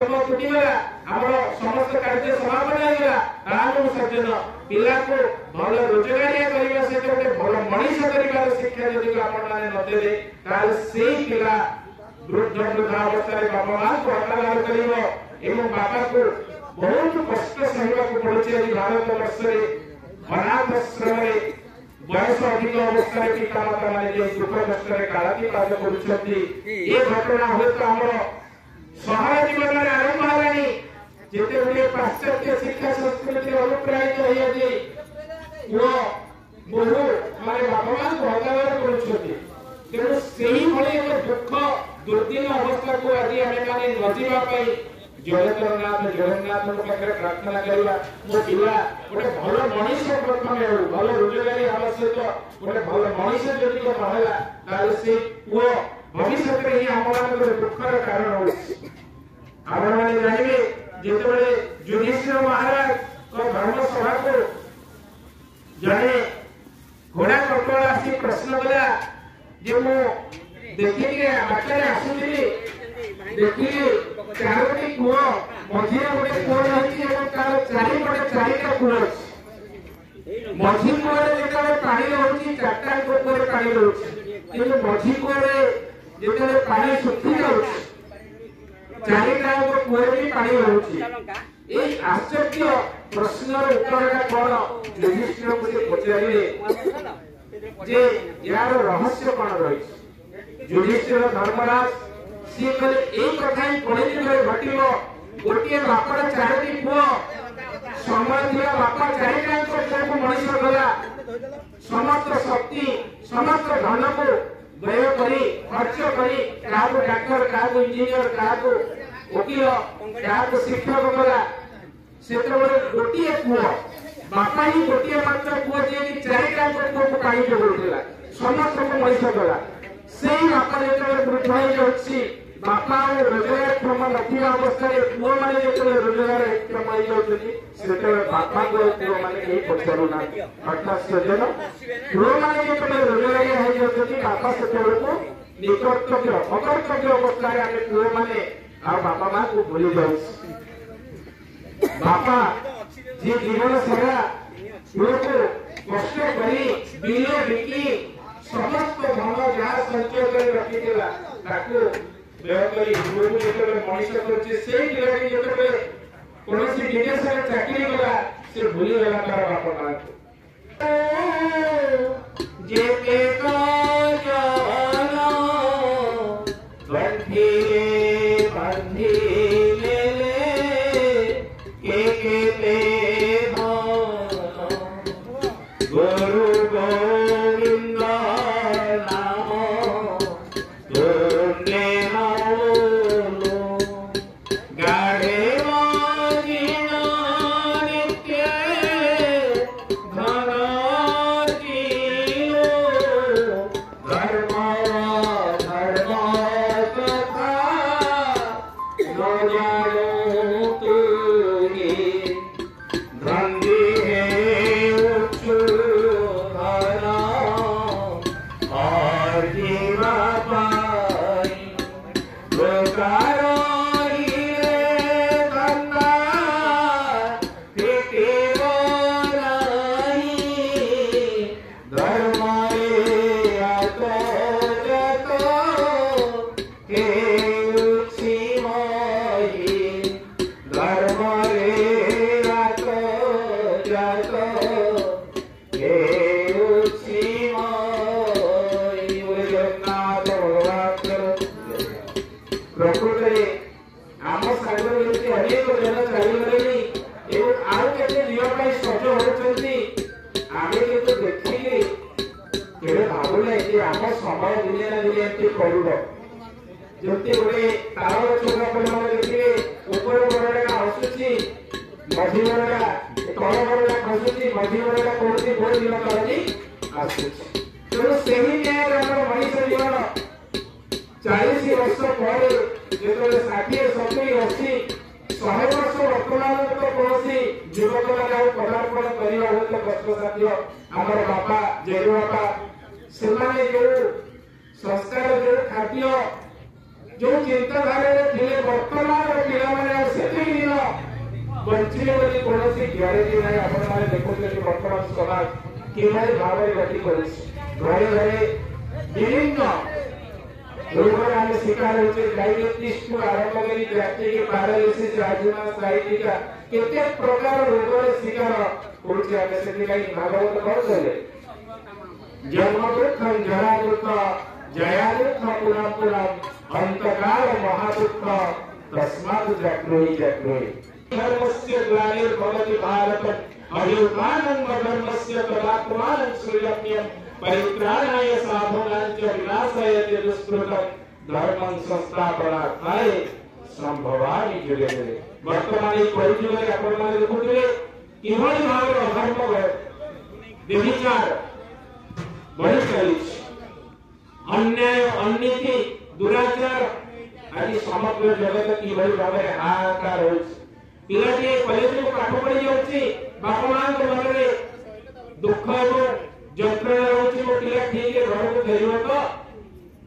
फुटिगला हमर समस्त कार्य समापन होगा तानु सज्जन पिला को भल रोजगारिया करिया से गोटे भल मनीष करिवार शिक्षा यदि आपण माने न देले ताल सेही पिला वृद्ध वृद्धावस्था रे बाबा मां को अनागार करिवो एवं बाबा को बहुत कष्ट सहवा को पड़े अभी भारत वर्ष रे अनाथ आश्रम रे बयस अधिक अवस्था रे पिता माता माने जे दुख कष्ट रे कालातीपात करूछथि ए घटना होय तो हमर सहर जीवन में आरंभ होलानी जेते गुटे पाश्चात्य शिक्षा संस्कृति अनुप्राणित होई अछि वो बहु माने बाबा मान भगवान करूछथि तेणु सेही भली एक दुख दुर्दिन अवस्था को आदि हमें माने नजीवा पाई जगन्नाथ को पाखरे प्रार्थना करिया मो पिला गोटे भल मनीष प्रथम हो भल रोजगारी आवश्यक गोटे भल मनीष जदि को रहला ताले से वो भविष्य में ही हमर दुखर कारण हो आपण माने जानिबे जेतेबेले युधिष्ठिर महाराज को धर्म सभा को जने घोड़ा कटोरा आसी प्रश्न कला जे मो देखिके बाटरे आसुथिली देखिली चारोटी कुओ मझिरे गोटे कुओ रही एवं तार चारिपटे चारिटा कुओ अछि मझी कुओरे जेतेबेले पानी रहउछि चारटा कुओरे पानी रहउछि किंतु मझी कुओरे जेतेबेले पानी सुखी जाउछि चारिटा कुओरे भी पानी रहउछि एई आश्चर्य प्रश्नर उत्तरटा कोन युधिष्ठिर को पचारिले जे यार रहस्य कोन रही युधिष्ठिर धर्मराज सी कहले एई कथा ही पढिले घटिलो गोटे बापर चारोटी पुओ समय दिया बापा चारिटा को मनीष गला समस्त शक्ति समस्त धन को व्यय करी खर्च करी कागो डॉक्टर कागो इंजीनियर कागो वकील कागो शिक्षक गला सेतबे गोटिए पुओ बापा ही गोटिए मात्र पुओ जे कि चारिटा को पानी जोड़ला समस्त को मनीष गला सेही बापा जेतबे वृद्ध होई जाउछि बापा रोजगार क्षम नथिया अवस्था पुओ माने जेतबे रोजगार क्षम होई जाउछि सेतबे बापा को पुओ माने केही पछारु ना अर्थात सजन पुओ माने जेतबे रोजगार होई जाउछि बापा सेतबे को निकर्तव्य अकर्तव्य अवस्था रे आमे पुओ माने आ बापा मां को भूली जाउछि बापा जे जीवन सारा पुओ को कष्ट करी बिलो बिकी समस्त धन जहाँ संचय कर रखिथिला ताको व्यय करी गुरु जेतबे मनीष करछि सेही पिलाटी जेतबे कोनोसी विदेश रे चाकरी कला से भूली गला तार बापा मां को जे के को जानो बंधी बंधी ले के ले गुरु गोविंद जति गोटे तार छोटा पिला देखिए ऊपर बड़का हसुची मझी बड़का तल बड़का खसुची मझी बड़का कोठी बहुत दिन करनी आसुची तेणु सेही न्याय हमर मनीष जीवन 40 वर्ष पर जेतबे 60 70 80 100 वर्ष वर्तमान तो कोसी युवक माने पदार्पण करिया हो तो कष्ट साध्य हमर बापा जेरो बापा सेमाने जो संस्कार जो खाद्य जो चिंताधारा थे वर्तमान पिला कौन ग्यारंटी ना आपण माने देखुले कि वर्तमान समाज किभଳି भाବରେ गति କରୁଛି घरे घरे विभिन्न रोगर आम शिकार होते डायबिटीज को आरंभ करी ग्यास्ट्रिक पैरालिसिस आजमा साइटिका केते प्रकार रोगर शिकार होते आम से लागि भागवत पढले जन्म दुःखं जरा दुःख जया दुःख पुनः पुनः अंतकाल महादुःख तस्मात् जग्रोहि जग्रोहि धर्मस्य ग्लानिर्भवति भारत अभ्युत्थानं धर्मस्य तदात्मानं श्रूयम्यं परित्राणाय साधूनां च विनाशाय दुष्कृतं धर्मं संस्थापनार्थाय संभवामि जुगे जुगे वर्तमान এই পরিযুগে आपण মানে দেখুଥିଲେ কিভাবে ভাবে অধর্ম ব্যভিচার বড় চালিছে अन्याय अननीति दुराचार आदि समग्र जगत किभଳି भाବରେ हाहाकार होଉଛି पिलाटी कॉलेज को पाठ पढ़ी जाଉଛି बापा मां के मନରେ दुख ଏବଂ ଯନ୍ତ୍ରଣା ରହୁଛି ମୋ ପିଲା ଠିକ ଘରକୁ ଫେରିବ ତ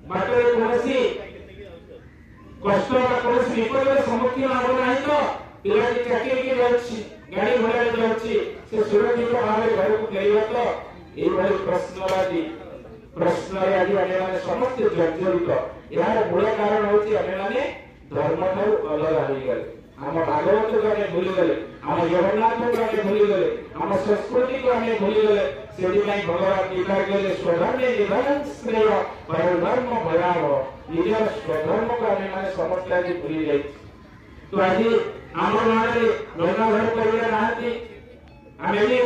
ବାଟରେ କୌଣସି କଷ୍ଟ ବା କୌଣସି ବିପଦର ସମ୍ମୁଖୀନ ହେବ ନାହିଁ ତ ପିଲାଟି ଚାକିରି ଯାଉଛି ଗାଡ଼ି ଘୋଡ଼ାରେ ଯାଉଛି ସେ ସୁରକ୍ଷିତ ଭାବରେ ଘରକୁ ଫେରିବ ତ ଏଇଭଳି ପ୍ରଶ୍ନବାଦୀ प्रश्न आदि आमे माने समस्त जर्जरित यार मूल कारण होची आमे माने धर्म ठारू अलग होई गले हम भागवत को आमे भूली गले हम जगन्नाथ को आमे भूली गले हम संस्कृति को आमे भूली गले सेदी नै भगवान गीता गले स्वधर्मे निधनं श्रेय परधर्म भयाव निज स्वधर्म को आमे माने समस्त आदि भूली जाई तो आज हम माने गंगा घर परिवार नाती आमे भी